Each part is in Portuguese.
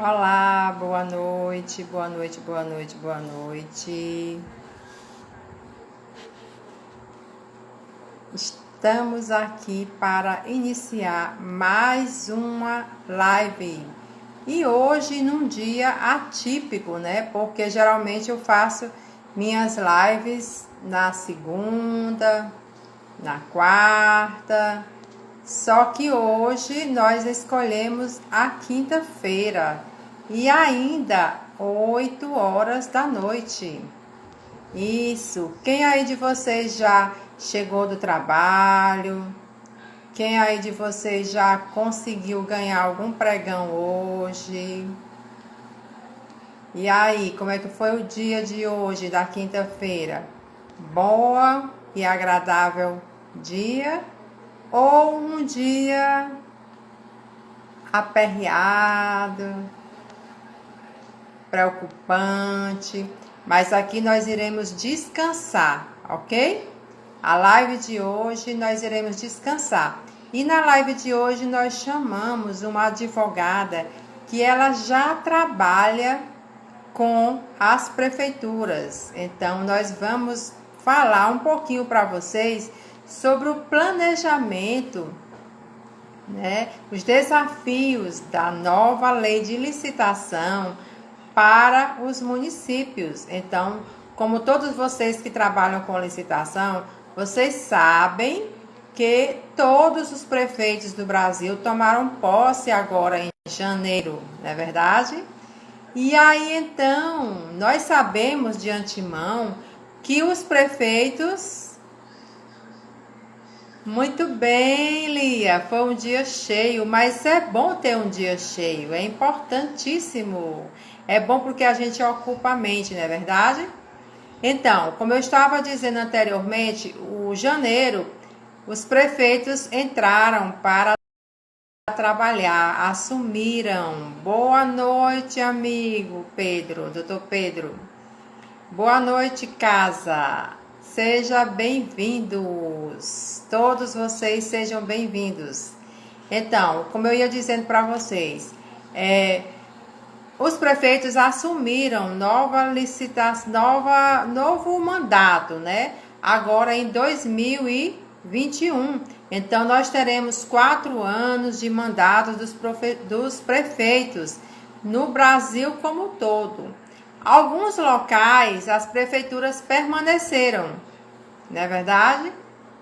Olá, boa noite, boa noite, boa noite, boa noite. Estamos aqui para iniciar mais uma live. E hoje num dia atípico, né? Porque geralmente eu faço minhas lives na segunda, na quarta. Só que hoje nós escolhemos a quinta-feira e ainda 8 horas da noite. Isso. Quem aí de vocês já chegou do trabalho? Quem aí de vocês já conseguiu ganhar algum pregão hoje? E aí, como é que foi o dia de hoje, da quinta-feira? Boa e agradável dia? Ou um dia aperreado, preocupante? Mas aqui nós iremos descansar, ok? A live de hoje nós iremos descansar. E na live de hoje nós chamamos uma advogada que ela já trabalha com as prefeituras. Então nós vamos falar um pouquinho para vocês sobre o planejamento, né, os desafios da nova lei de licitação para os municípios. Então, como todos vocês que trabalham com licitação, vocês sabem que todos os prefeitos do Brasil tomaram posse agora em janeiro, não é verdade? E aí, então, nós sabemos de antemão que os prefeitos... Muito bem, Lia. Foi um dia cheio, mas é bom ter um dia cheio, é importantíssimo. É bom porque a gente ocupa a mente, não é verdade? Então, como eu estava dizendo anteriormente, o janeiro, os prefeitos entraram para trabalhar, assumiram. Boa noite, amigo Pedro, doutor Pedro. Boa noite, casa. Seja bem-vindos. Todos vocês sejam bem-vindos. Então, como eu ia dizendo para vocês, os prefeitos assumiram novo mandato, né? Agora em 2021. Então, nós teremos 4 anos de mandato dos prefeitos no Brasil como um todo. Alguns locais as prefeituras permaneceram, não é verdade?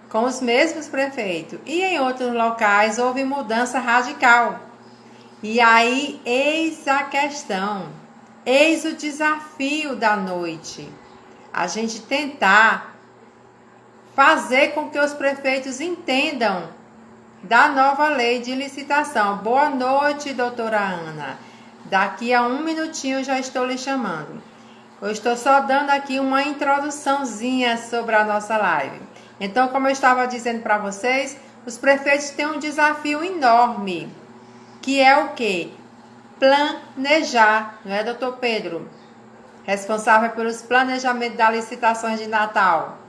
Com os mesmos prefeitos. E em outros locais houve mudança radical. E aí, eis a questão, eis o desafio da noite. A gente tentar fazer com que os prefeitos entendam da nova lei de licitação. Boa noite, doutora Ana. Daqui a 1 minutinho eu já estou lhe chamando. Eu estou só dando aqui uma introduçãozinha sobre a nossa live. Então, como eu estava dizendo para vocês, os prefeitos têm um desafio enorme, que é o quê? Planejar, não é, doutor Pedro? Responsável pelos planejamentos das licitações de Natal,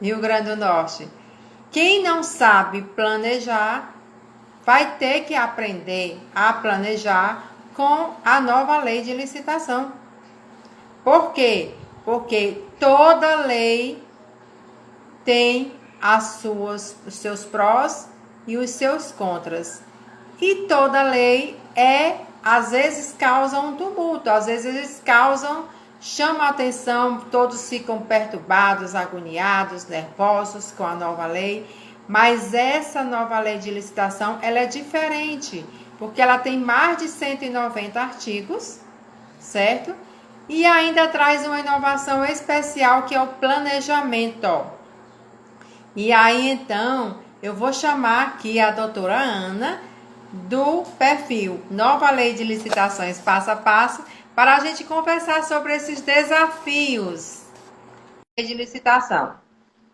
Rio Grande do Norte. Quem não sabe planejar, vai ter que aprender a planejar com a nova lei de licitação. Por quê? Porque toda lei tem os seus prós e os seus contras. E toda lei às vezes causa um tumulto, às vezes eles chamam a atenção, todos ficam perturbados, agoniados, nervosos com a nova lei. Mas essa nova lei de licitação, ela é diferente, porque ela tem mais de 190 artigos, certo? E ainda traz uma inovação especial, que é o planejamento. E aí, então, eu vou chamar aqui a doutora Ana, do perfil Nova Lei de Licitações Passo a Passo, para a gente conversar sobre esses desafios de licitação.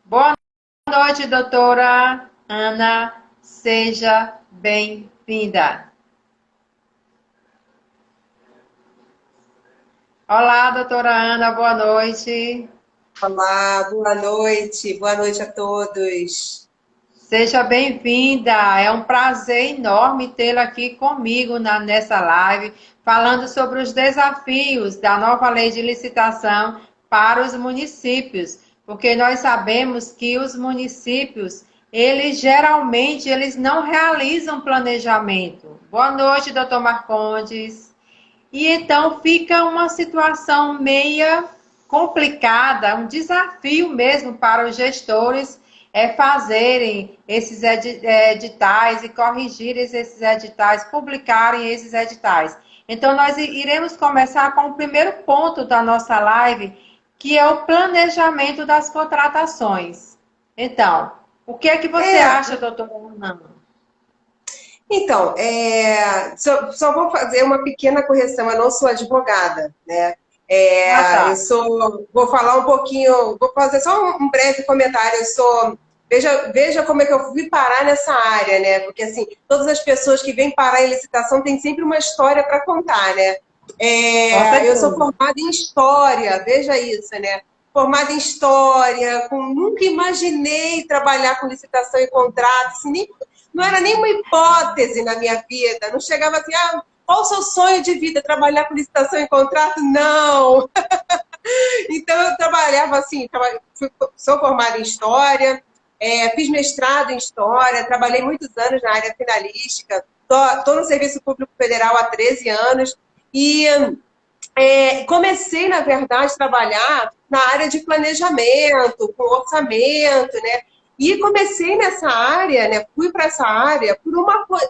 Boa noite, doutora Ana. Seja bem-vinda. Olá, doutora Ana, boa noite. Olá, boa noite a todos. Seja bem-vinda. É um prazer enorme tê-la aqui comigo nessa live, falando sobre os desafios da nova lei de licitação para os municípios, porque nós sabemos que os municípios, eles geralmente eles não realizam planejamento. Boa noite, doutor Marcondes. E então fica uma situação meia complicada, um desafio mesmo para os gestores fazerem esses editais e corrigirem esses editais, publicarem esses editais. Então, nós iremos começar com o primeiro ponto da nossa live, que é o planejamento das contratações. Então, o que é que você acha, doutora Ana? Então, só vou fazer uma pequena correção, eu não sou advogada, né? Tá. Vou falar um pouquinho, vou fazer só um breve comentário. Veja como é que eu fui parar nessa área, né? Porque assim, todas as pessoas que vêm parar em licitação têm sempre uma história para contar, né? Eu sou formada em história, veja isso, né? Formada em história, nunca imaginei trabalhar com licitação e contrato, assim, não era nenhuma hipótese na minha vida, não chegava assim, qual o seu sonho de vida? Trabalhar com licitação e contrato? Não! Então eu trabalhava assim, sou formada em história, fiz mestrado em história, trabalhei muitos anos na área finalística, estou no Serviço Público Federal há 13 anos e comecei, na verdade, a trabalhar na área de planejamento, com orçamento, né? E comecei nessa área, né? Fui para essa área por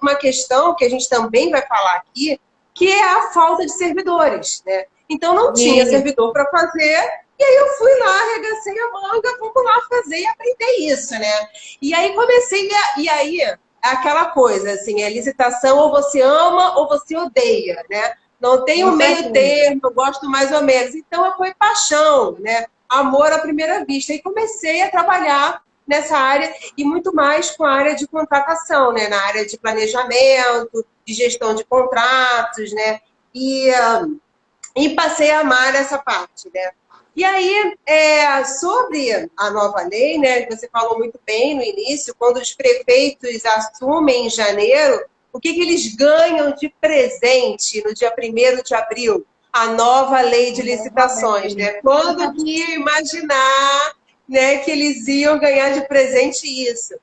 uma questão que a gente também vai falar aqui, que é a falta de servidores, né? Então não tinha servidor para fazer, e aí eu fui lá, arregacei a manga, vamos lá fazer e aprender isso, né? E aí e aí aquela coisa, assim, licitação ou você ama ou você odeia, né? Não tem um meio termo, eu gosto mais ou menos. Então, foi paixão, né? Amor à primeira vista. E comecei a trabalhar nessa área e muito mais com a área de contratação, né? Na área de planejamento, de gestão de contratos, né? E passei a amar essa parte, né? E aí, sobre a nova lei, né? Você falou muito bem no início, quando os prefeitos assumem em janeiro, o que eles ganham de presente no dia 1º de abril? A nova lei de licitações, né? Quando que ia imaginar, né, que eles iam ganhar de presente isso?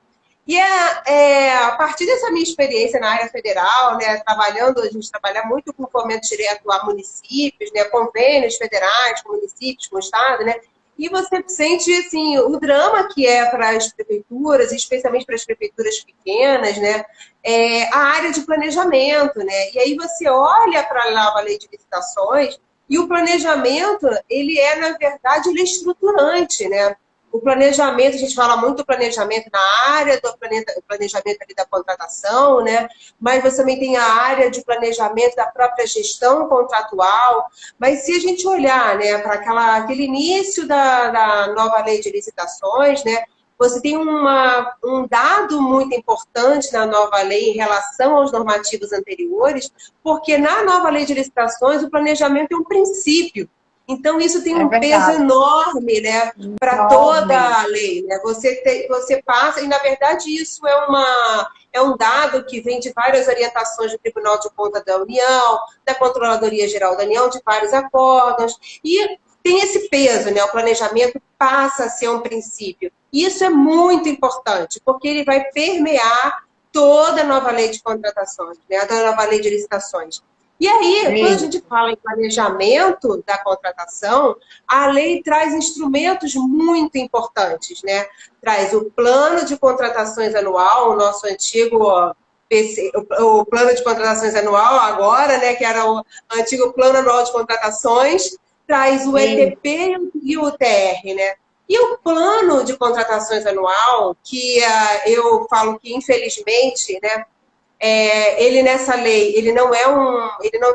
E a partir dessa minha experiência na área federal, né, trabalhando, a gente trabalha muito com fomento direto a municípios, né, convênios federais com municípios, com o Estado, né, e você sente assim, o drama que é para as prefeituras, especialmente para as prefeituras pequenas, né, a área de planejamento, né? E aí você olha para a nova lei de licitações e o planejamento, ele na verdade, ele é estruturante, né? O planejamento, a gente fala muito do planejamento na área do planejamento ali da contratação, né? Mas você também tem a área de planejamento da própria gestão contratual. Mas se a gente olhar, né, para aquele início da nova lei de licitações, né, você tem um dado muito importante na nova lei em relação aos normativos anteriores, porque na nova lei de licitações o planejamento é um princípio. Então, isso tem um peso enorme, né, para toda a lei, né? Você passa, e na verdade isso é um dado que vem de várias orientações do Tribunal de Contas da União, da Controladoria Geral da União, de vários acordos, e tem esse peso, né? O planejamento passa a ser um princípio. Isso é muito importante, porque ele vai permear toda a nova lei de contratações, né? Toda a nova lei de licitações. E aí, quando a gente fala em planejamento da contratação, a lei traz instrumentos muito importantes, né? Traz o plano de contratações anual, o nosso antigo o plano de contratações anual agora, né? Que era o antigo plano anual de contratações, traz o ETP e o UTR, né? E o plano de contratações anual, que eu falo que, infelizmente, né? Ele nessa lei, ele não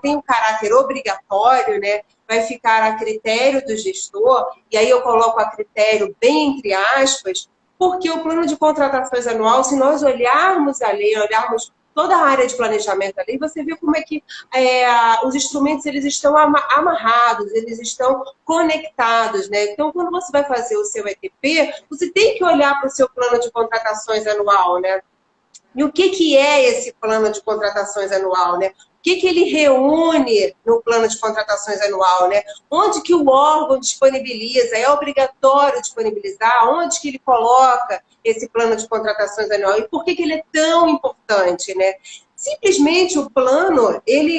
tem um caráter obrigatório, né? Vai ficar a critério do gestor, e aí eu coloco a critério bem entre aspas, porque o plano de contratações anual, se nós olharmos a lei, olharmos toda a área de planejamento ali, você vê como é que os instrumentos eles estão amarrados, eles estão conectados, né? Então, quando você vai fazer o seu ETP, você tem que olhar para o seu plano de contratações anual, né? E o que é esse plano de contratações anual, né? O que ele reúne no plano de contratações anual, né? Onde que o órgão disponibiliza? É obrigatório disponibilizar? Onde que ele coloca esse plano de contratações anual? E por que ele é tão importante, né? Simplesmente o plano, ele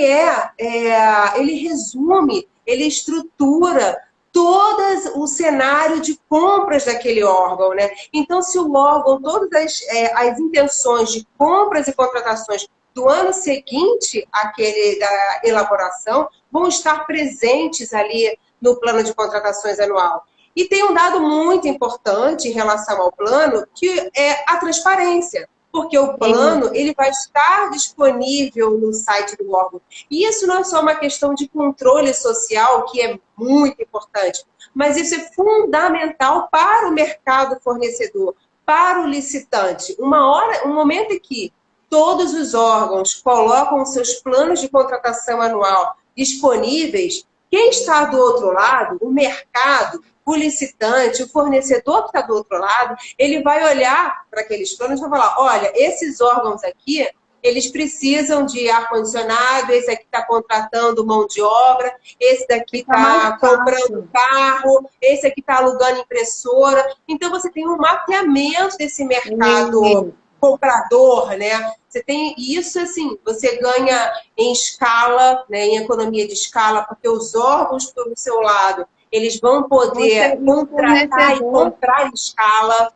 resume, ele estrutura todo o cenário de compras daquele órgão, né? Então, se o órgão, todas as intenções de compras e contratações do ano seguinte àquele da elaboração vão estar presentes ali no plano de contratações anual. E tem um dado muito importante em relação ao plano, que é a transparência. Porque o plano ele vai estar disponível no site do órgão. E isso não é só uma questão de controle social, que é muito importante, mas isso é fundamental para o mercado fornecedor, para o licitante. Um momento em que todos os órgãos colocam seus planos de contratação anual disponíveis, quem está do outro lado, o mercado, o licitante, o fornecedor que está do outro lado, ele vai olhar para aqueles planos e vai falar, olha, esses órgãos aqui, eles precisam de ar-condicionado, esse aqui está contratando mão de obra, esse daqui está comprando carro, esse aqui está alugando impressora. Então, você tem um mapeamento desse mercado comprador, né? Você tem isso, assim, você ganha em escala, né, em economia de escala, porque os órgãos pelo seu lado, eles vão poder contratar e comprar em escala.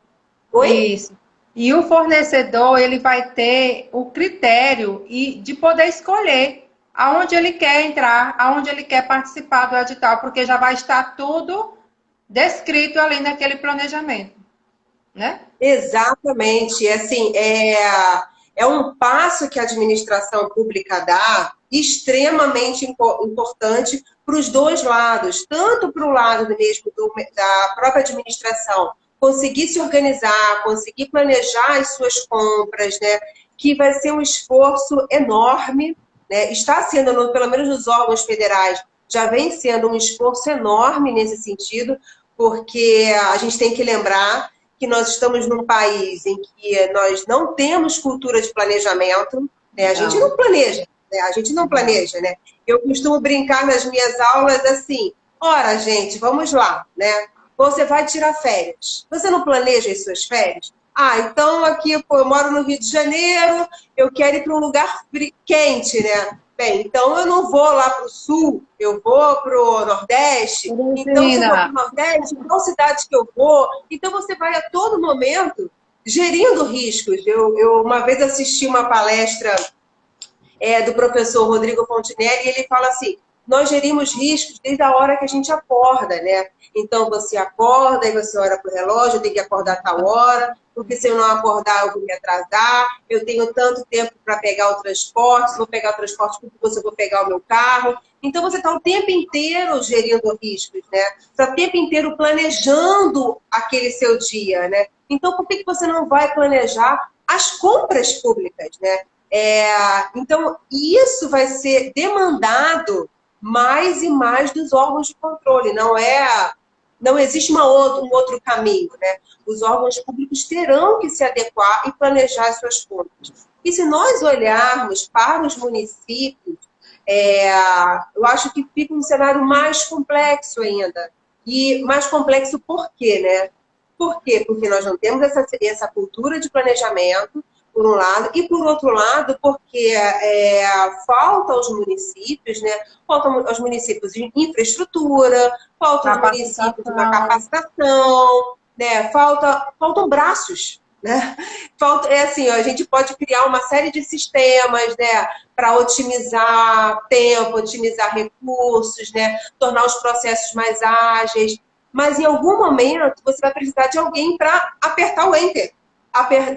Oi? Isso. E o fornecedor, ele vai ter o critério de poder escolher aonde ele quer entrar, aonde ele quer participar do edital, porque já vai estar tudo descrito ali naquele planejamento, né? Exatamente. Assim, é um passo que a administração pública dá extremamente importante para os dois lados, tanto para o lado mesmo da própria administração, conseguir se organizar, conseguir planejar as suas compras, né? Que vai ser um esforço enorme, né? Está sendo, pelo menos nos órgãos federais, já vem sendo um esforço enorme nesse sentido, porque a gente tem que lembrar que nós estamos num país em que nós não temos cultura de planejamento, né? A gente não planeja, né? A gente não planeja, né? Eu costumo brincar nas minhas aulas assim, ora, gente, vamos lá, né? Você vai tirar férias. Você não planeja as suas férias? Ah, então aqui, pô, eu moro no Rio de Janeiro, eu quero ir para um lugar quente, né? Bem, então eu não vou lá para o sul, eu vou para o Nordeste. Então, se eu vou para o Nordeste, qual cidade que eu vou? Então, você vai a todo momento gerindo riscos. Eu uma vez assisti uma palestra do professor Rodrigo Fontinelli e ele fala assim, nós gerimos riscos desde a hora que a gente acorda, né? Então, você acorda e você olha para o relógio, eu tenho que acordar a tal hora, porque se eu não acordar, eu vou me atrasar, eu tenho tanto tempo para pegar o transporte, se vou pegar o transporte público, eu vou pegar o meu carro. Então, você está o tempo inteiro gerindo riscos, né? Você está o tempo inteiro planejando aquele seu dia, né? Então, por que você não vai planejar as compras públicas, né? Então, isso vai ser demandado mais e mais dos órgãos de controle. Não existe um outro caminho, né? Os órgãos públicos terão que se adequar e planejar as suas compras. E se nós olharmos para os municípios, eu acho que fica um cenário mais complexo ainda. E mais complexo por quê, né? Por quê? Porque nós não temos essa cultura de planejamento, por um lado, e por outro lado, porque falta aos municípios, né? Faltam aos municípios de infraestrutura, falta aos municípios de uma capacitação, né? Faltam braços, né? Assim, a gente pode criar uma série de sistemas, né? Para otimizar tempo, otimizar recursos, né? Tornar os processos mais ágeis. Mas em algum momento você vai precisar de alguém para apertar o enter.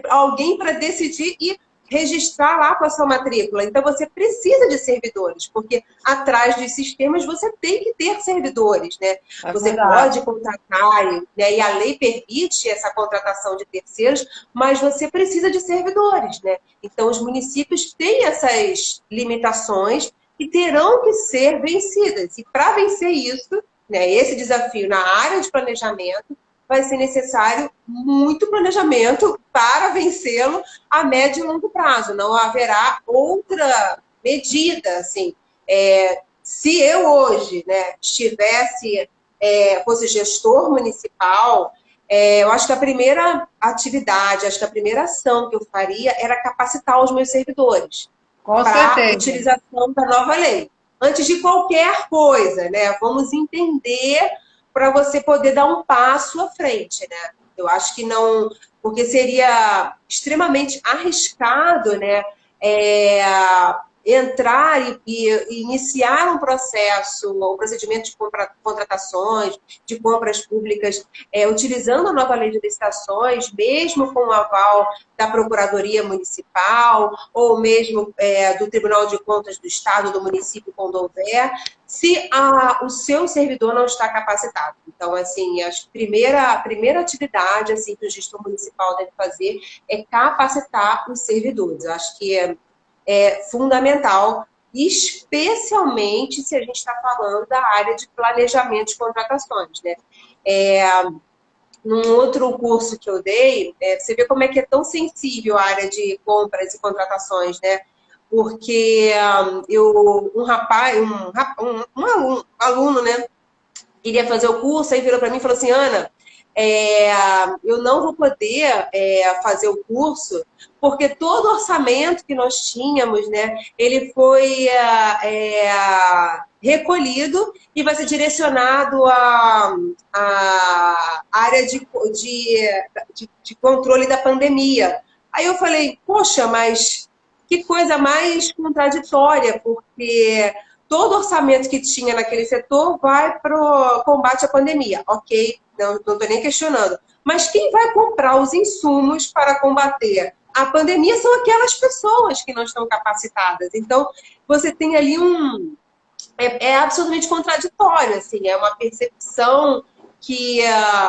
Alguém para decidir e registrar lá com a sua matrícula. Então, você precisa de servidores, porque atrás dos sistemas você tem que ter servidores, né? É Você verdade. pode contratar, né? E a lei permite essa contratação de terceiros, mas você precisa de servidores, né? Então, os municípios têm essas limitações que terão que ser vencidas. E para vencer isso, né, esse desafio na área de planejamento, vai ser necessário muito planejamento para vencê-lo a médio e longo prazo. Não haverá outra medida, assim. Se eu hoje, né, fosse gestor municipal, eu acho que a primeira atividade, acho que a primeira ação que eu faria era capacitar os meus servidores Com para a certeza. utilização da nova lei. Antes de qualquer coisa, né? Vamos entender para você poder dar um passo à frente, né? Eu acho que não, porque seria extremamente arriscado, né? Entrar e iniciar um procedimento de contratações, de compras públicas, utilizando a nova lei de licitações, mesmo com o aval da Procuradoria Municipal, ou mesmo do Tribunal de Contas do Estado, do município, quando houver, se o seu servidor não está capacitado. Então, assim, a primeira atividade assim, que o gestor municipal deve fazer é capacitar os servidores. Eu acho que é fundamental, especialmente se a gente está falando da área de planejamento de contratações, né? Num outro curso que eu dei, você vê como é que é tão sensível a área de compras e contratações, né? Porque um aluno, né, queria fazer o curso, aí virou para mim e falou assim, Ana, eu não vou poder fazer o curso porque todo o orçamento que nós tínhamos, né, ele foi recolhido e vai ser direcionado à área de controle da pandemia. Aí eu falei, poxa, mas que coisa mais contraditória, porque todo orçamento que tinha naquele setor vai para o combate à pandemia. Ok, não estou nem questionando. Mas quem vai comprar os insumos para combater a pandemia são aquelas pessoas que não estão capacitadas. Então, você tem ali é absolutamente contraditório, assim, é uma percepção que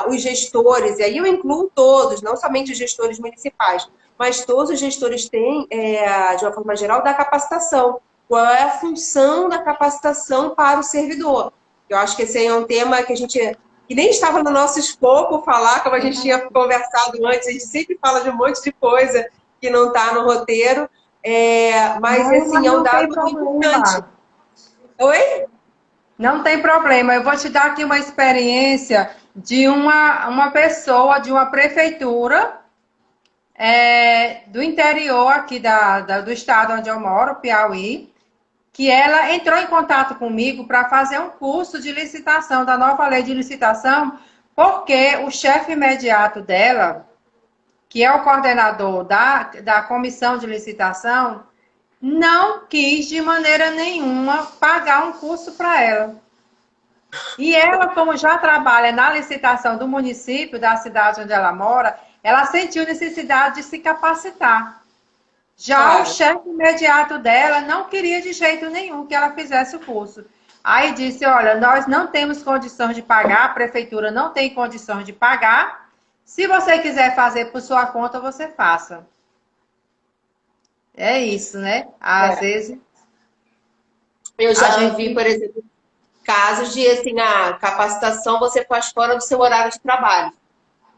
os gestores, e aí eu incluo todos, não somente os gestores municipais, mas todos os gestores têm, de uma forma geral, da capacitação. Qual é a função da capacitação para o servidor? Eu acho que esse aí é um tema que nem estava no nosso escopo falar, como a gente tinha conversado antes, a gente sempre fala de um monte de coisa que não está no roteiro, mas Não, mas assim, é um não tem dado importante. problema. Oi? Não tem problema. Eu vou te dar aqui uma experiência de uma pessoa de uma prefeitura do interior aqui do estado onde eu moro, Piauí, que ela entrou em contato comigo para fazer um curso de licitação, da nova lei de licitação, porque o chefe imediato dela, que é o coordenador da comissão de licitação, não quis de maneira nenhuma pagar um curso para ela. E ela, como já trabalha na licitação do município, da cidade onde ela mora, ela sentiu necessidade de se capacitar. Já o Claro. chefe imediato dela não queria de jeito nenhum que ela fizesse o curso. Aí disse, olha, nós não temos condições de pagar, a prefeitura não tem condições de pagar. Se você quiser fazer por sua conta, você faça. É isso, né? Às É. vezes Eu a já vi, gente... por exemplo, casos de assim, a capacitação você faz fora do seu horário de trabalho.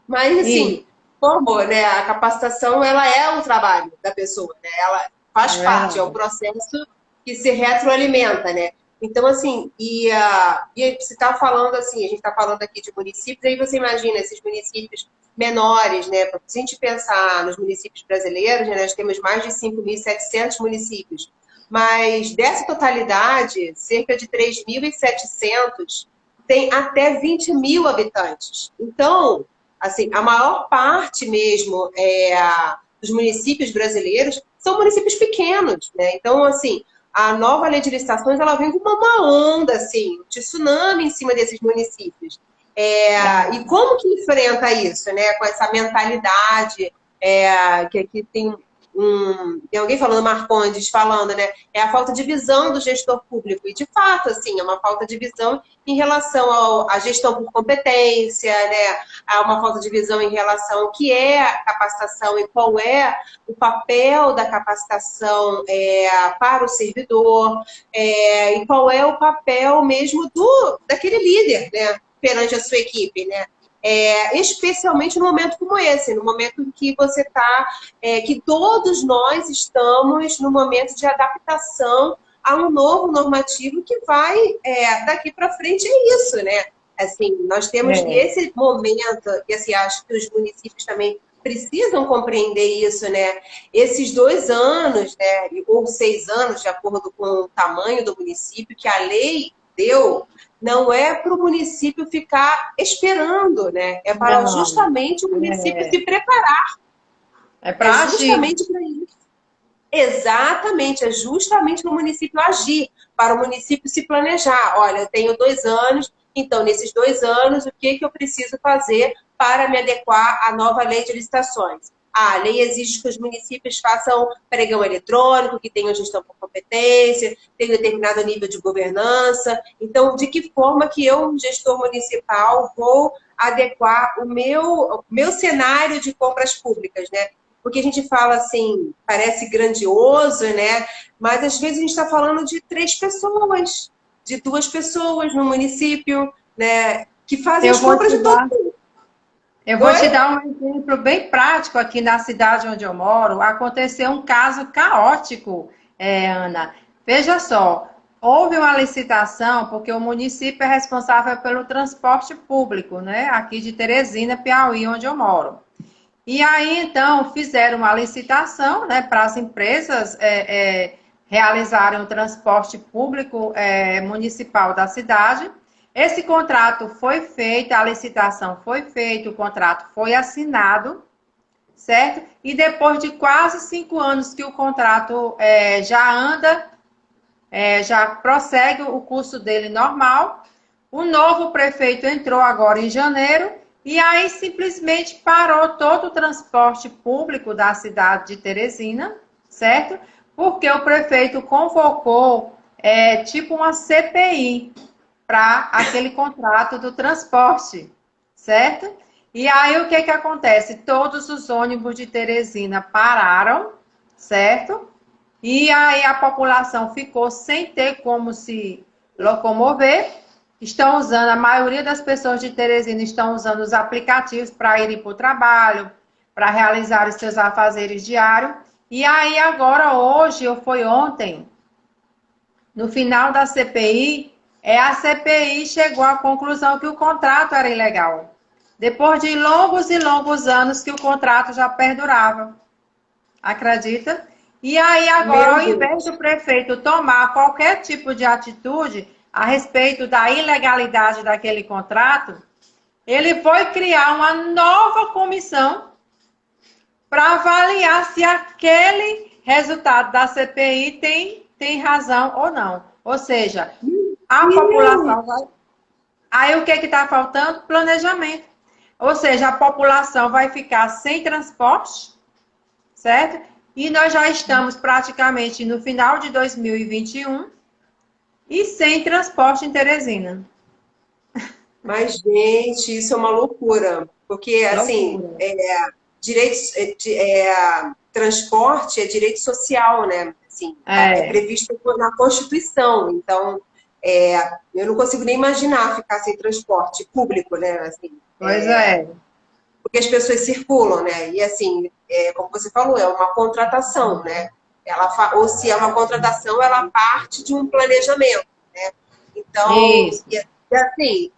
Mas Sim, assim, como, né? A capacitação ela é o trabalho da pessoa, né? Ela é faz parte, é o verdade. processo que se retroalimenta, né? Então, assim, você está falando assim, a gente está falando aqui de municípios, aí você imagina esses municípios menores, né? Porque se a gente pensar nos municípios brasileiros, né, nós temos mais de 5.700 municípios, mas dessa totalidade, cerca de 3.700 tem até 20 mil habitantes. Então, assim, a maior parte mesmo dos municípios brasileiros são municípios pequenos, né? Então, assim, a nova lei de licitações, ela vem com uma onda, assim, de tsunami em cima desses municípios. E como que enfrenta isso, né? Com essa mentalidade que aqui tem tem alguém falando, Marcondes falando, né? É a falta de visão do gestor público. E, de fato, assim, é uma falta de visão em relação à gestão por competência, né? Há uma falta de visão em relação ao que é a capacitação e qual é o papel da capacitação para o servidor, e qual é o papel mesmo daquele líder, né? Perante a sua equipe, né? Especialmente no momento como esse, no momento em que você está, que todos nós estamos no momento de adaptação a um novo normativo que vai, daqui para frente é isso, né? Assim, nós temos esse momento, e assim, acho que os municípios também precisam compreender isso, né? Esses 2 anos, né, ou 6 anos, de acordo com o tamanho do município, que a lei deu, não é para o município ficar esperando, né? É para justamente o município se preparar. É para agir. Justamente para isso. Exatamente, é justamente para o município agir, para o município se planejar. Olha, eu tenho 2 anos, então nesses 2 anos, o que eu preciso fazer para me adequar à nova lei de licitações? A lei exige que os municípios façam pregão eletrônico, que tenham gestão por competência, tenham determinado nível de governança. Então, de que forma que eu, gestor municipal, vou adequar o meu cenário de compras públicas, né? Porque a gente fala assim, parece grandioso, né? Mas às vezes a gente está falando de 3 pessoas, de 2 pessoas no município, né? Que fazem as compras de todo mundo. Eu vou te dar um exemplo bem prático aqui na cidade onde eu moro. Aconteceu um caso caótico, Ana. Veja só, houve uma licitação porque o município é responsável pelo transporte público, né? Aqui de Teresina, Piauí, onde eu moro. E aí, então, fizeram uma licitação, né, para as empresas realizarem o transporte público municipal da cidade. Esse contrato foi feito, a licitação foi feita, o contrato foi assinado, certo? E depois de quase 5 anos que o contrato já anda, já prossegue o curso dele normal, o novo prefeito entrou agora em janeiro e aí simplesmente parou todo o transporte público da cidade de Teresina, certo? Porque o prefeito convocou tipo uma CPI para aquele contrato do transporte, certo? E aí o que acontece? Todos os ônibus de Teresina pararam, certo? E aí a população ficou sem ter como se locomover. Estão usando, a maioria das pessoas de Teresina estão usando os aplicativos para irem para o trabalho, para realizar os seus afazeres diários. E aí agora, hoje, ou foi ontem, no final da CPI, a CPI chegou à conclusão que o contrato era ilegal. Depois de longos e longos anos que o contrato já perdurava. Acredita? E aí agora, ao invés do prefeito tomar qualquer tipo de atitude a respeito da ilegalidade daquele contrato, ele foi criar uma nova comissão para avaliar se aquele resultado da CPI tem razão ou não. Ou seja, a população vai... Aí o que está faltando? Planejamento. Ou seja, a população vai ficar sem transporte, certo? E nós já estamos praticamente no final de 2021 e sem transporte em Teresina. Mas, gente, isso é uma loucura. Porque, assim, transporte é direito social, né? Assim, é previsto na Constituição. Então, eu não consigo nem imaginar ficar sem transporte público, né? Assim, pois é. Porque as pessoas circulam, né? E, assim, como você falou, é uma contratação, né? Ou se é uma contratação, ela parte de um planejamento, né? Então, assim,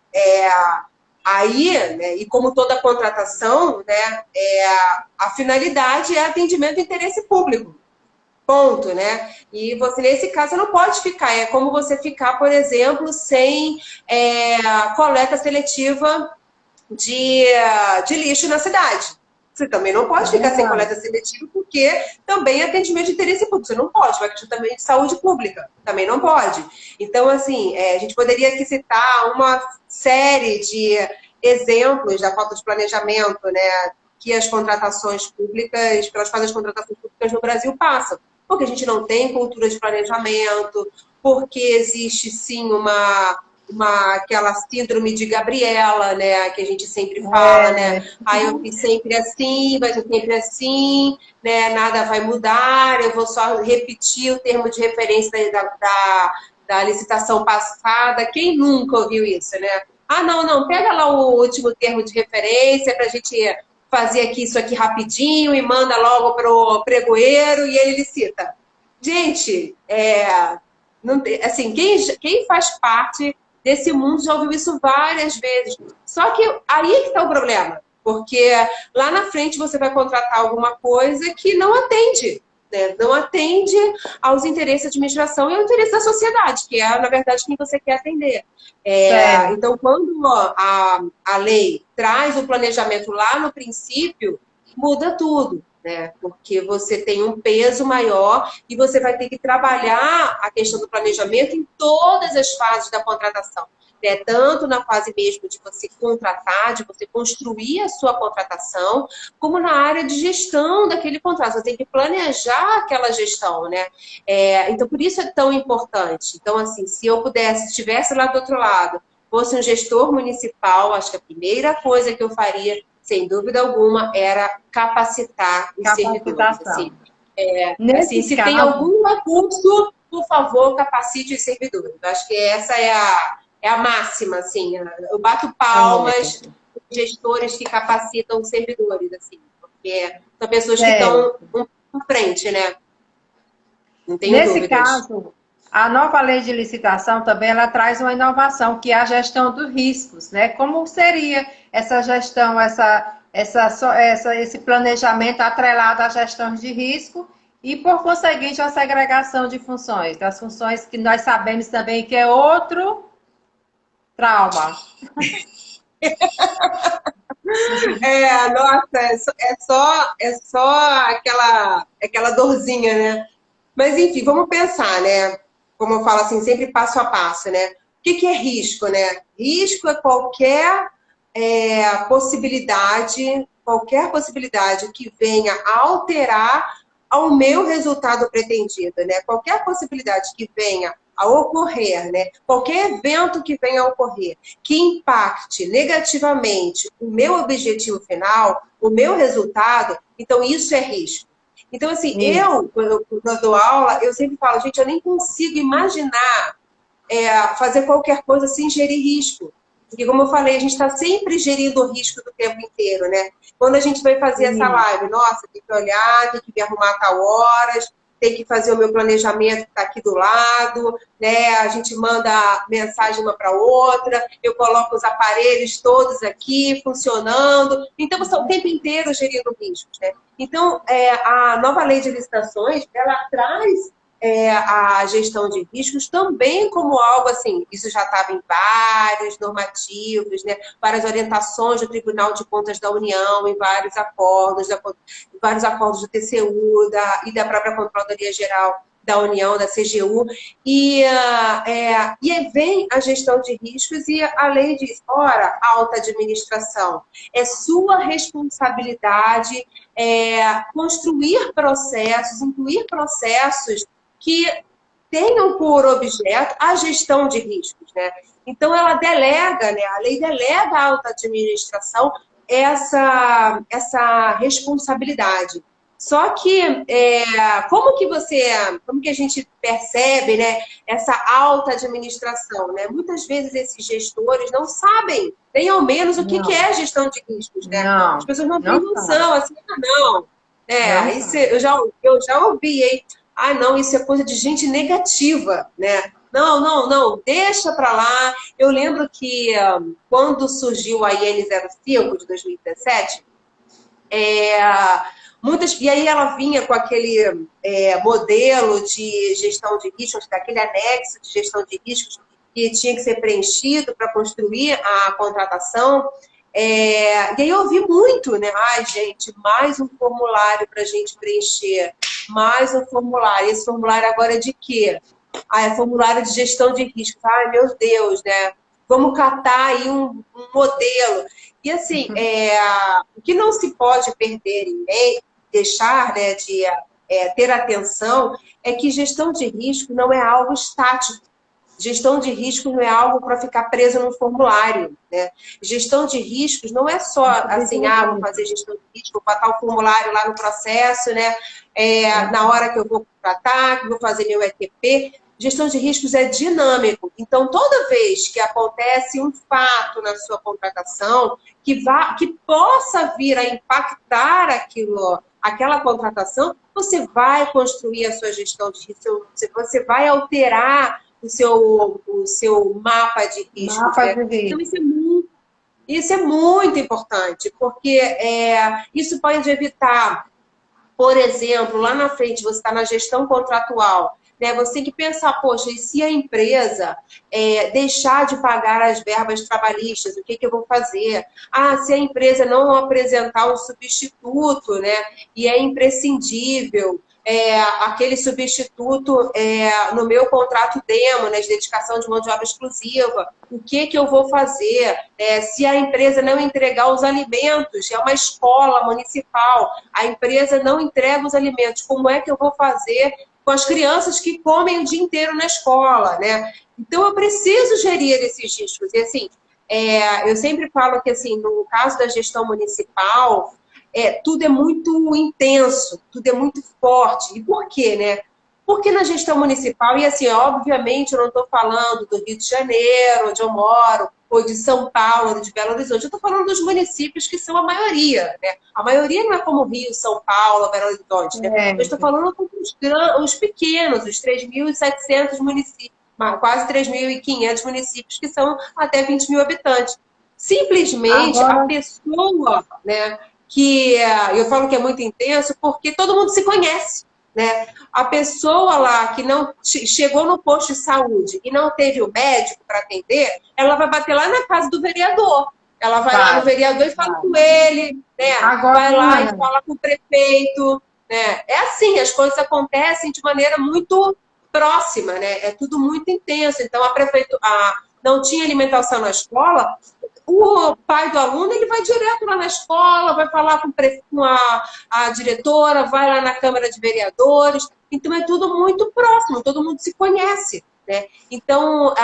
aí, né, e como toda contratação, né, a finalidade é atendimento do interesse público. Ponto, né? E você, nesse caso, não pode ficar. É como você ficar, por exemplo, sem coleta seletiva de lixo na cidade. Você também não pode ficar sem coleta seletiva, porque também é atendimento de interesse público. Você não pode, vai questão também de saúde pública. Também não pode. Então, assim, a gente poderia aqui citar uma série de exemplos da falta de planejamento, né? que as contratações públicas, pelas quais as contratações públicas no Brasil passam. Porque a gente não tem cultura de planejamento, porque existe sim aquela síndrome de Gabriela, né, que a gente sempre fala, né, eu fiz sempre assim, vai ser sempre assim, né, nada vai mudar, eu vou só repetir o termo de referência da licitação passada. Quem nunca ouviu isso, né? Não, pega lá o último termo de referência para a gente fazer aqui isso aqui rapidinho e manda logo pro pregoeiro e ele licita. Gente, não tem, assim, quem faz parte desse mundo já ouviu isso várias vezes. Só que aí que está o problema, porque lá na frente você vai contratar alguma coisa que não atende, né? Não atende aos interesses da administração e ao interesse da sociedade, que é, na verdade, quem você quer atender. Então, quando a lei traz o planejamento lá no princípio, muda tudo, né? Porque você tem um peso maior e você vai ter que trabalhar a questão do planejamento em todas as fases da contratação, né? Tanto na fase mesmo de você contratar, de você construir a sua contratação, como na área de gestão daquele contrato. Você tem que planejar aquela gestão, né? Então, por isso é tão importante. Então, assim, se eu pudesse, se estivesse lá do outro lado, fosse um gestor municipal, acho que a primeira coisa que eu faria, sem dúvida alguma, era capacitar os servidores. Assim, se tem algum recurso, por favor, capacite os servidores. Eu acho que essa é a máxima, assim. Eu bato palmas para os gestores que capacitam os servidores, assim, porque são pessoas que estão à frente, né? Não tenho dúvidas. Nesse caso, a nova lei de licitação também ela traz uma inovação, que é a gestão dos riscos, né? Como seria essa gestão, esse planejamento atrelado à gestão de risco e, por conseguinte, a segregação de funções, das funções que nós sabemos também que é outro trauma. Nossa, é só aquela dorzinha, né? Mas, enfim, vamos pensar, né? Como eu falo assim, sempre passo a passo, né? O que é risco, né? Risco é qualquer possibilidade que venha a alterar ao meu resultado pretendido, né? Qualquer possibilidade que venha a ocorrer, né? Qualquer evento que venha a ocorrer que impacte negativamente o meu objetivo final, o meu resultado, então isso é risco. Então, assim, quando eu dou aula, eu sempre falo, gente, eu nem consigo imaginar fazer qualquer coisa sem gerir risco. Porque, como eu falei, a gente está sempre gerindo o risco do tempo inteiro, né? Quando a gente vai fazer essa live, nossa, tem que olhar, tem que me arrumar a tal horas, tem que fazer o meu planejamento que está aqui do lado, né? A gente manda mensagem uma para outra, eu coloco os aparelhos todos aqui funcionando. Então, você está o tempo inteiro gerindo riscos, né? Então, a nova lei de licitações, ela traz a gestão de riscos também como algo assim, isso já estava em vários normativos, né, várias orientações do Tribunal de Contas da União, em vários acordos do TCU e da própria Controladoria Geral da União, da CGU, e aí vem a gestão de riscos e a lei diz, ora, alta administração, é sua responsabilidade construir processos, incluir processos que tenham por objeto a gestão de riscos, né? Então, ela delega, né? A lei delega à alta administração essa responsabilidade. Só que, como que a gente percebe, né, essa alta administração, né? Muitas vezes esses gestores não sabem nem ao menos o que é gestão de riscos, né? As pessoas não têm noção, assim, isso eu já ouvi, hein? Não, isso é coisa de gente negativa, né? Não, deixa para lá. Eu lembro que quando surgiu a IN 05 de 2017, e aí ela vinha com aquele modelo de gestão de riscos, daquele anexo de gestão de riscos que tinha que ser preenchido para construir a contratação. E aí eu ouvi muito, né? Ai, gente, mais um formulário para a gente preencher. Mais um formulário. Esse formulário agora é de quê? É formulário de gestão de riscos. Ai, meu Deus, né? vamos catar aí um modelo. E assim, o que não se pode perder deixar, né, de ter atenção é que gestão de risco não é algo estático. Gestão de risco não é algo para ficar preso no formulário, né? Gestão de riscos não é só assim, vou fazer gestão de risco, vou botar o formulário lá no processo, né? Na hora que eu vou contratar, que eu vou fazer meu ETP. Gestão de riscos é dinâmico. Então, toda vez que acontece um fato na sua contratação que possa vir a impactar aquela contratação, você vai construir a sua gestão de risco, você vai alterar o seu mapa de risco. Então, isso é muito importante, porque isso pode evitar, por exemplo, lá na frente, você está na gestão contratual, né? Você tem que pensar, poxa, e se a empresa deixar de pagar as verbas trabalhistas, o que eu vou fazer? Se a empresa não apresentar um substituto, né? E é imprescindível, aquele substituto no meu contrato demo, né, de dedicação de mão de obra exclusiva, o que eu vou fazer? Se a empresa não entregar os alimentos, é uma escola municipal, a empresa não entrega os alimentos, como é que eu vou fazer com as crianças que comem o dia inteiro na escola, né? Então, eu preciso gerir esses riscos. E, assim, eu sempre falo que, assim, no caso da gestão municipal, tudo é muito intenso, tudo é muito forte. E por quê, né? Porque na gestão municipal, e assim, obviamente eu não estou falando do Rio de Janeiro, onde eu moro, ou de São Paulo, ou de Belo Horizonte, eu estou falando dos municípios que são a maioria, né? A maioria não é como Rio, São Paulo, Belo Horizonte, né? Eu estou falando com os pequenos, os 3.700 municípios, quase 3.500 municípios, que são até 20 mil habitantes. Simplesmente a pessoa, né, que eu falo que é muito intenso, porque todo mundo se conhece, né? A pessoa lá que não chegou no posto de saúde e não teve o médico para atender, ela vai bater lá na casa do vereador. Ela vai lá no vereador e fala com ele, né? Vai lá e fala com o prefeito, né? É assim, as coisas acontecem de maneira muito próxima, né? É tudo muito intenso. Então, não tinha alimentação na escola, o pai do aluno ele vai direto lá na escola, vai falar com a diretora, vai lá na Câmara de Vereadores. Então, é tudo muito próximo, todo mundo se conhece, né? Então,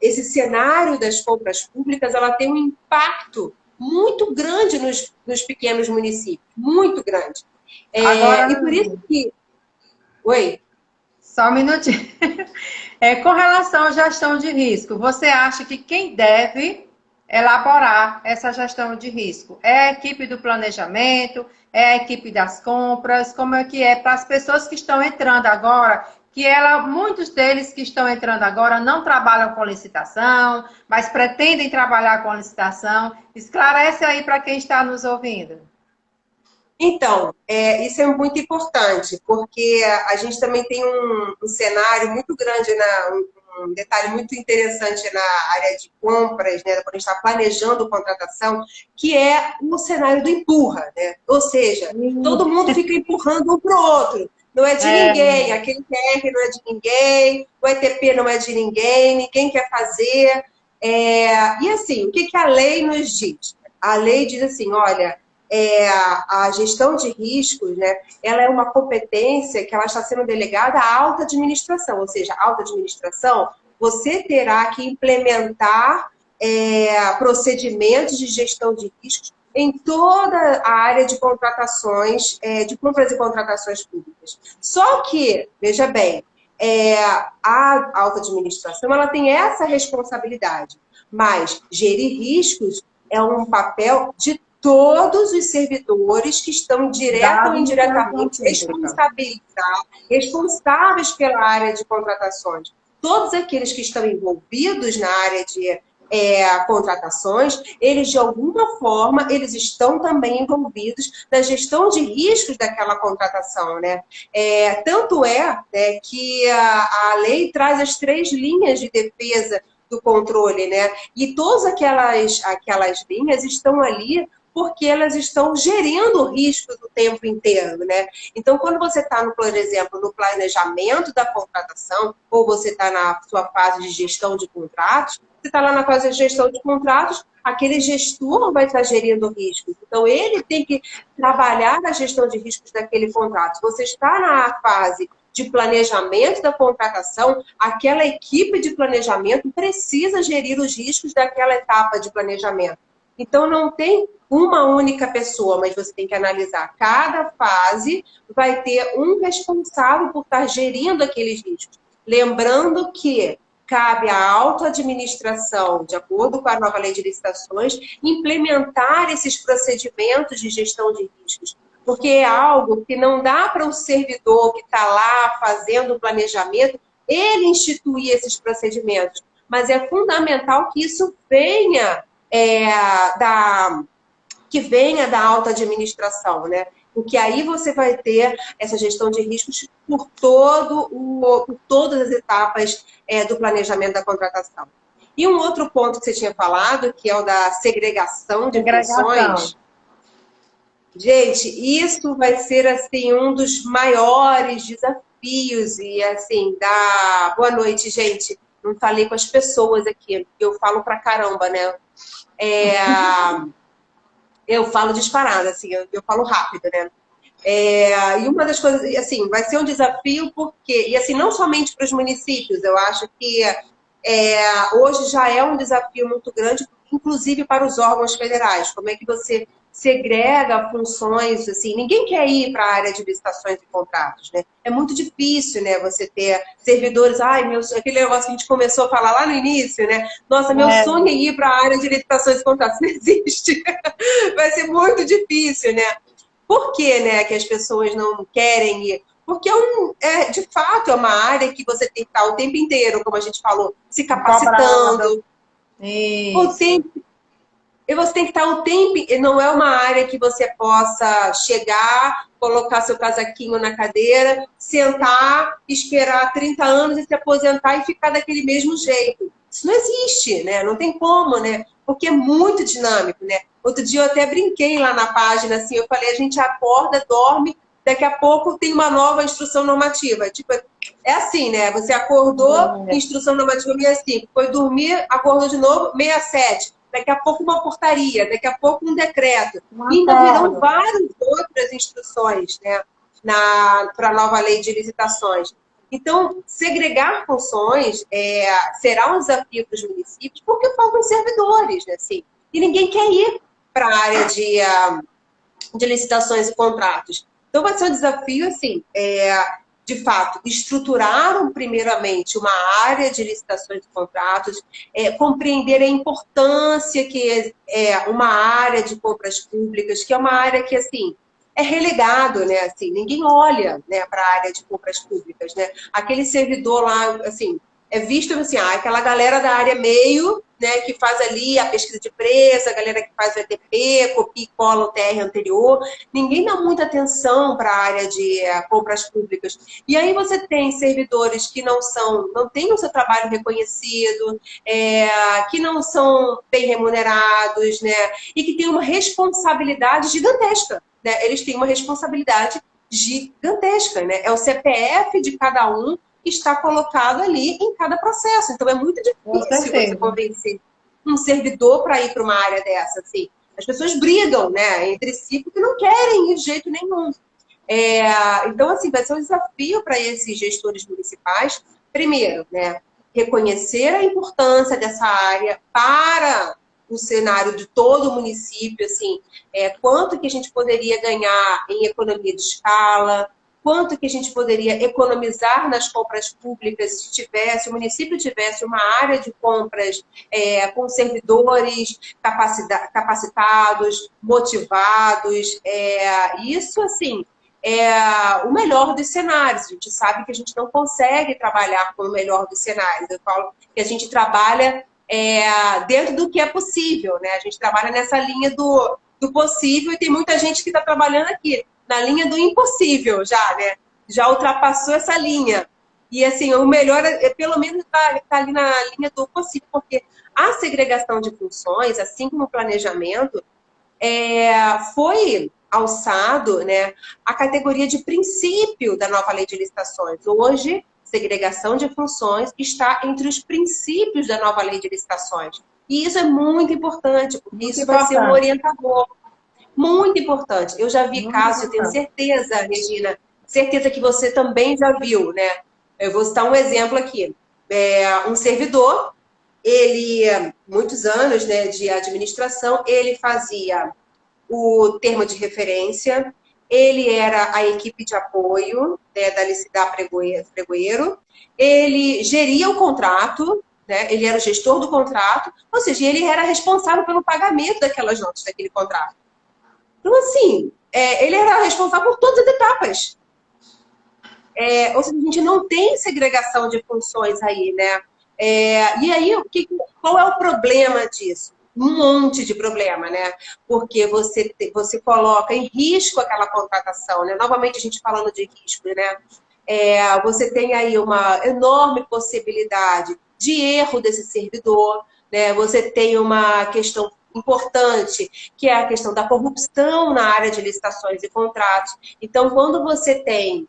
esse cenário das compras públicas ela tem um impacto muito grande nos pequenos municípios, muito grande. Agora, e por isso que... Oi? Só um minutinho. Com relação à gestão de risco, você acha que quem deve elaborar essa gestão de risco? É a equipe do planejamento? É a equipe das compras? Como é que é para as pessoas que estão entrando agora? Muitos deles que estão entrando agora não trabalham com licitação, mas pretendem trabalhar com licitação. Esclarece aí para quem está nos ouvindo. Então, isso é muito importante, porque a gente também tem um cenário muito grande, um detalhe muito interessante na área de compras, né, quando a gente está planejando contratação, que é o cenário do empurra, né? Ou seja, todo mundo fica empurrando um para o outro. Não é de ninguém, aquele TR não é de ninguém, o ETP não é de ninguém quer fazer. E assim, o que a lei nos diz? A lei diz assim, olha... a gestão de riscos, né, ela é uma competência que ela está sendo delegada à alta administração, ou seja, a alta administração, você terá que implementar procedimentos de gestão de riscos em toda a área de contratações, de compras e contratações públicas. Só que, veja bem, a alta administração ela tem essa responsabilidade, mas gerir riscos é um papel de todos os servidores que estão direta ou indiretamente responsáveis pela área de contratações. Todos aqueles que estão envolvidos na área de contratações, eles de alguma forma, eles estão também envolvidos na gestão de riscos daquela contratação, né? Tanto né, que a lei traz as 3 linhas de defesa do controle, né? E todas aquelas linhas estão ali porque elas estão gerindo riscos o tempo inteiro, né? Então, quando você está, por exemplo, no planejamento da contratação, ou você está na sua fase de gestão de contratos, você está lá na fase de gestão de contratos, aquele gestor vai estar gerindo riscos. Então, ele tem que trabalhar a gestão de riscos daquele contrato. Você está na fase de planejamento da contratação, aquela equipe de planejamento precisa gerir os riscos daquela etapa de planejamento. Então, não tem uma única pessoa, mas você tem que analisar. Cada fase vai ter um responsável por estar gerindo aqueles riscos. Lembrando que cabe à autoadministração, de acordo com a nova lei de licitações, implementar esses procedimentos de gestão de riscos. Porque é algo que não dá para o servidor que está lá fazendo o planejamento, ele instituir esses procedimentos. Mas é fundamental que isso venha da alta administração, né? Porque aí você vai ter essa gestão de riscos por todas as etapas do planejamento da contratação. E um outro ponto que você tinha falado, que é o da segregação de funções. Gente, isso vai ser assim um dos maiores desafios e assim, boa noite, gente. Não falei com as pessoas aqui, eu falo pra caramba, né? Eu falo disparada, assim, eu falo rápido, né? E uma das coisas, assim, vai ser um desafio porque, e assim, não somente para os municípios, eu acho que hoje já é um desafio muito grande, inclusive para os órgãos federais. Como é que você segrega funções, assim, ninguém quer ir para a área de licitações e contratos, né? É muito difícil, né, você ter servidores, aquele negócio que a gente começou a falar lá no início, né? Nossa, meu sonho é ir para a área de licitações e contratos, não existe. Vai ser muito difícil, né? Por que, né, que as pessoas não querem ir? Porque de fato é uma área que você tem que estar o tempo inteiro, como a gente falou, se capacitando. E você tem que estar o tempo... Não é uma área que você possa chegar, colocar seu casaquinho na cadeira, sentar, esperar 30 anos e se aposentar e ficar daquele mesmo jeito. Isso não existe, né? Não tem como, né? Porque é muito dinâmico, né? Outro dia eu até brinquei lá na página, assim, eu falei, a gente acorda, dorme, daqui a pouco tem uma nova instrução normativa. Tipo, é assim, né? Você acordou, instrução normativa 65. Foi dormir, acordou de novo, 67. Daqui a pouco uma portaria, daqui a pouco um decreto. E ainda virão várias outras instruções, né, para a nova lei de licitações. Então, segregar funções será um desafio para os municípios, porque faltam servidores, né, assim, e ninguém quer ir para a área de licitações e contratos. Então, vai ser um desafio, assim, de fato, estruturaram primeiramente uma área de licitações e contratos, compreender a importância que é uma área de compras públicas, que é uma área que, assim, é relegado, né? Assim, ninguém olha, né, para a área de compras públicas, né? Aquele servidor lá, assim, é visto assim, aquela galera da área meio, né, que faz ali a pesquisa de preço, a galera que faz o ETP, copia e cola o TR anterior. Ninguém dá muita atenção para a área de compras públicas. E aí você tem servidores que não têm o seu trabalho reconhecido, que não são bem remunerados, né, e que têm uma responsabilidade gigantesca. Né? Eles têm uma responsabilidade gigantesca, né? É o CPF de cada um que está colocado ali em cada processo. Então, é muito difícil você convencer um servidor para ir para uma área dessa. Assim. As pessoas brigam, né, entre si porque não querem ir de jeito nenhum. Então, assim, vai ser um desafio para esses gestores municipais, primeiro, né, reconhecer a importância dessa área para o cenário de todo o município, assim, quanto que a gente poderia ganhar em economia de escala, quanto que a gente poderia economizar nas compras públicas se o município tivesse uma área de compras com servidores capacitados, motivados. Isso, assim, o melhor dos cenários. A gente sabe que a gente não consegue trabalhar com o melhor dos cenários. Eu falo que a gente trabalha dentro do que é possível, né? A gente trabalha nessa linha do possível e tem muita gente que está trabalhando aqui na linha do impossível já, né? Já ultrapassou essa linha. E, assim, o melhor pelo menos, tá ali na linha do possível, porque a segregação de funções, assim como o planejamento, foi alçado, né, a categoria de princípio da nova lei de licitações. Hoje, segregação de funções está entre os princípios da nova lei de licitações. E isso é muito importante, porque Muito isso vai ser um importante. orientador. Muito importante. Eu já vi Muito casos, eu tenho importante. certeza, Regina, certeza que você também já viu, né? Eu vou citar um exemplo aqui. Um servidor, ele, muitos anos, né, de administração, ele fazia o termo de referência, ele era a equipe de apoio, né, da pregoeiro, ele geria o contrato, né, ele era o gestor do contrato, ou seja, ele era responsável pelo pagamento daquelas notas daquele contrato. Então, assim, ele era responsável por todas as etapas. Ou seja, a gente não tem segregação de funções aí, né? E aí, qual é o problema disso? Um monte de problema, né? Porque você coloca em risco aquela contratação, né? Novamente, a gente falando de risco, né? Você tem aí uma enorme possibilidade de erro desse servidor, né? Você tem uma questão importante, que é a questão da corrupção na área de licitações e contratos. Então, quando você tem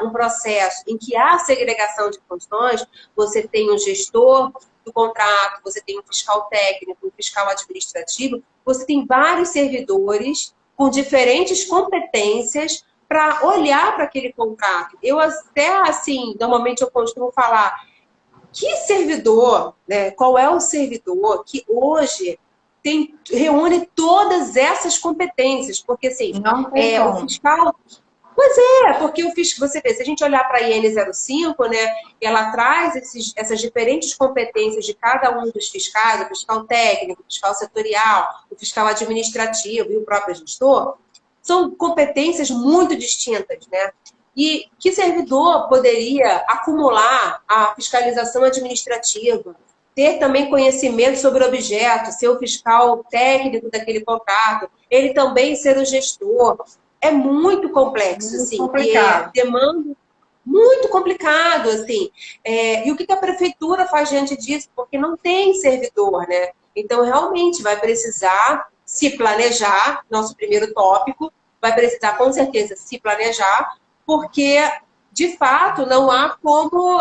um processo em que há segregação de funções, você tem um gestor do contrato, você tem um fiscal técnico, um fiscal administrativo, você tem vários servidores com diferentes competências para olhar para aquele contrato. Eu até, assim, normalmente eu costumo falar, que servidor, né, qual é o servidor que hoje reúne todas essas competências? Porque, assim, Não tem o como. fiscal. Pois porque você vê, se a gente olhar para a IN05, né, ela traz essas diferentes competências de cada um dos fiscais, o fiscal técnico, o fiscal setorial, o fiscal administrativo e o próprio gestor, são competências muito distintas, né? E que servidor poderia acumular a fiscalização administrativa, ter também conhecimento sobre o objeto, ser o fiscal técnico daquele contrato, ele também ser o gestor. É muito complexo, Muito assim, e complicado. demanda muito complicado, assim. E o que a prefeitura faz diante disso? Porque não tem servidor, né? Então, realmente, vai precisar se planejar, nosso primeiro tópico, vai precisar, com certeza, se planejar, porque, de fato, não há como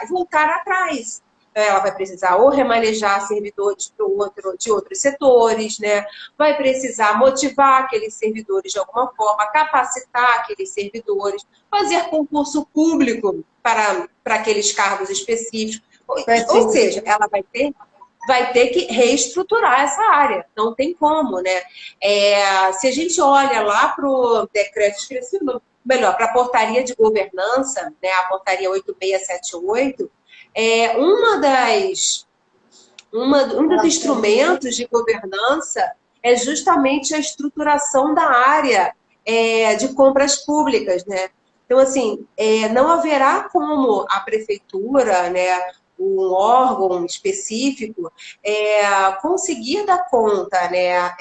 voltar atrás. Ela vai precisar ou remanejar servidores de outros setores, né? Vai precisar motivar aqueles servidores de alguma forma, capacitar aqueles servidores, fazer concurso público para aqueles cargos específicos. Ou seja, ela vai ter que reestruturar essa área, não tem como, né? Se a gente olha lá para o decreto, esqueci o nome, melhor, para a portaria de governança, né, a portaria 8678, um dos instrumentos de governança é justamente a estruturação da área de compras públicas, né? Então, assim, não haverá como a prefeitura, né, um órgão específico, conseguir dar conta, né,